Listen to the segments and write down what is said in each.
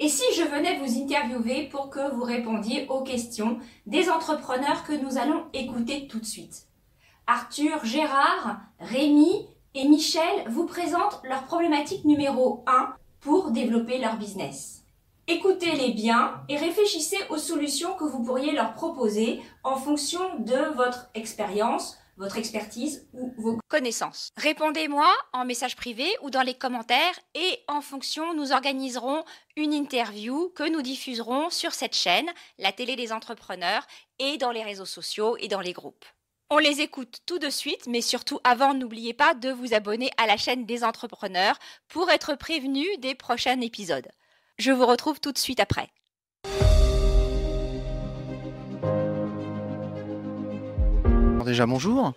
Et si je venais vous interviewer pour que vous répondiez aux questions des entrepreneurs que nous allons écouter tout de suite? Arthur, Gérard, Rémi et Michel vous présentent leur problématique numéro 1 pour développer leur business. Écoutez-les bien et réfléchissez aux solutions que vous pourriez leur proposer en fonction de votre expérience, votre expertise ou vos connaissances. Répondez-moi en message privé ou dans les commentaires et en fonction, nous organiserons une interview que nous diffuserons sur cette chaîne, la télé des entrepreneurs, et dans les réseaux sociaux et dans les groupes. On les écoute tout de suite, mais surtout avant, n'oubliez pas de vous abonner à la chaîne des entrepreneurs pour être prévenu des prochains épisodes. Je vous retrouve tout de suite après. Déjà bonjour.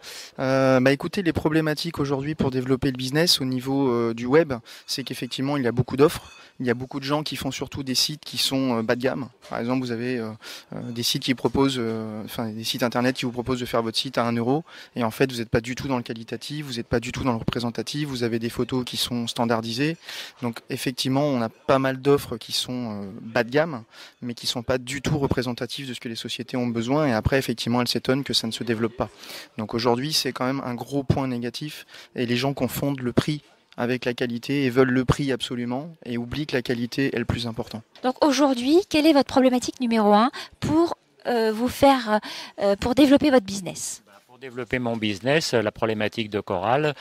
Écoutez, les problématiques aujourd'hui pour développer le business au niveau du web, c'est qu'effectivement il y a beaucoup d'offres. Il y a beaucoup de gens qui font surtout des sites qui sont bas de gamme. Par exemple, vous avez des sites qui proposent, des sites internet qui vous proposent de faire votre site à 1 euro. Et en fait, vous n'êtes pas du tout dans le qualitatif, vous n'êtes pas du tout dans le représentatif. Vous avez des photos qui sont standardisées. Donc effectivement, on a pas mal d'offres qui sont bas de gamme, mais qui sont pas du tout représentatives de ce que les sociétés ont besoin. Et après, effectivement, elles s'étonnent que ça ne se développe pas. Donc aujourd'hui, c'est quand même un gros point négatif. Et les gens confondent le prix avec la qualité et veulent le prix absolument et oublient que la qualité est le plus important. Donc aujourd'hui, quelle est votre problématique numéro 1 pour pour développer votre business? Pour développer mon business, la problématique de Coral,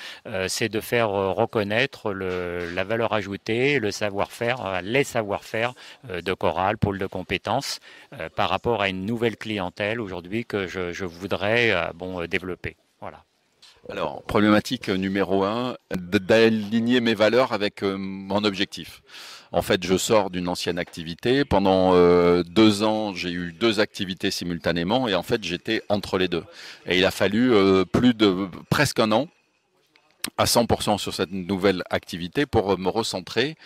c'est de faire reconnaître la valeur ajoutée, le savoir-faire, les savoir-faire de Coral, pôle de compétences, par rapport à une nouvelle clientèle aujourd'hui que je voudrais développer. Voilà. Alors, problématique numéro 1, d'aligner mes valeurs avec mon objectif. En fait, je sors d'une ancienne activité. Pendant 2 ans, j'ai eu 2 activités simultanément et en fait, j'étais entre les deux. Et il a fallu presque 1 an à 100% sur cette nouvelle activité pour me recentrer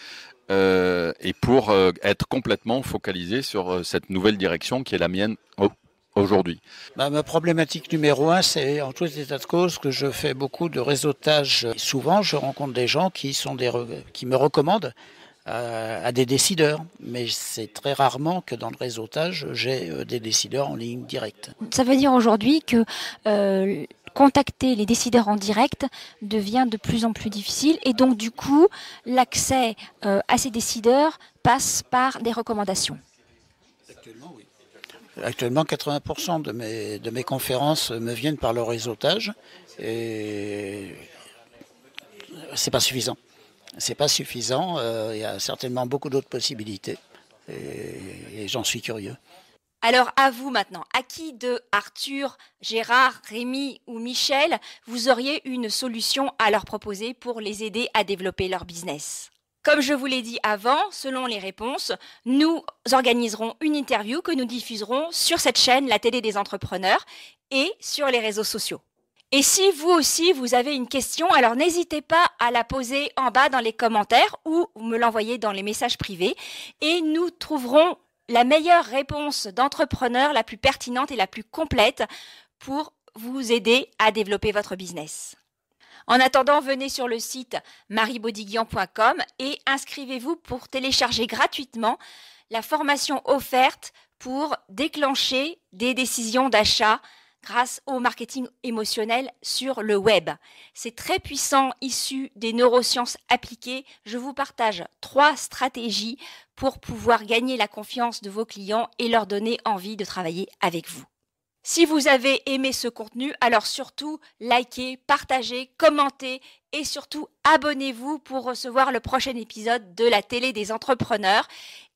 et pour être complètement focalisé sur cette nouvelle direction qui est la mienne aujourd'hui. Ma problématique numéro 1, c'est en tout état de cause que je fais beaucoup de réseautage. Souvent, je rencontre des gens qui me recommandent à des décideurs, mais c'est très rarement que dans le réseautage, j'ai des décideurs en ligne directe. Ça veut dire aujourd'hui que contacter les décideurs en direct devient de plus en plus difficile et donc du coup, l'accès à ces décideurs passe par des recommandations. Actuellement, oui. Actuellement, 80% de mes conférences me viennent par le réseautage et c'est pas suffisant. C'est pas suffisant. Il y a certainement beaucoup d'autres possibilités et j'en suis curieux. Alors à vous maintenant, à qui de Arthur, Gérard, Rémi ou Michel, vous auriez une solution à leur proposer pour les aider à développer leur business? Comme je vous l'ai dit avant, selon les réponses, nous organiserons une interview que nous diffuserons sur cette chaîne, la télé des entrepreneurs, et sur les réseaux sociaux. Et si vous aussi, vous avez une question, alors n'hésitez pas à la poser en bas dans les commentaires ou me l'envoyer dans les messages privés et nous trouverons la meilleure réponse d'entrepreneur, la plus pertinente et la plus complète pour vous aider à développer votre business. En attendant, venez sur le site mariebaudignan.com et inscrivez-vous pour télécharger gratuitement la formation offerte pour déclencher des décisions d'achat grâce au marketing émotionnel sur le web. C'est très puissant, issu des neurosciences appliquées. Je vous partage 3 stratégies pour pouvoir gagner la confiance de vos clients et leur donner envie de travailler avec vous. Si vous avez aimé ce contenu, alors surtout likez, partagez, commentez et surtout abonnez-vous pour recevoir le prochain épisode de la télé des entrepreneurs.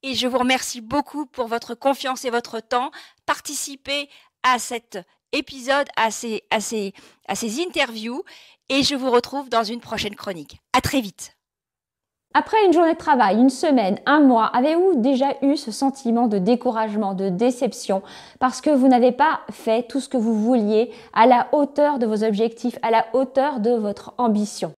Et je vous remercie beaucoup pour votre confiance et votre temps. Participez à cet épisode, à ces interviews et je vous retrouve dans une prochaine chronique. À très vite. Après une journée de travail, une semaine, un mois, avez-vous déjà eu ce sentiment de découragement, de déception parce que vous n'avez pas fait tout ce que vous vouliez à la hauteur de vos objectifs, à la hauteur de votre ambition?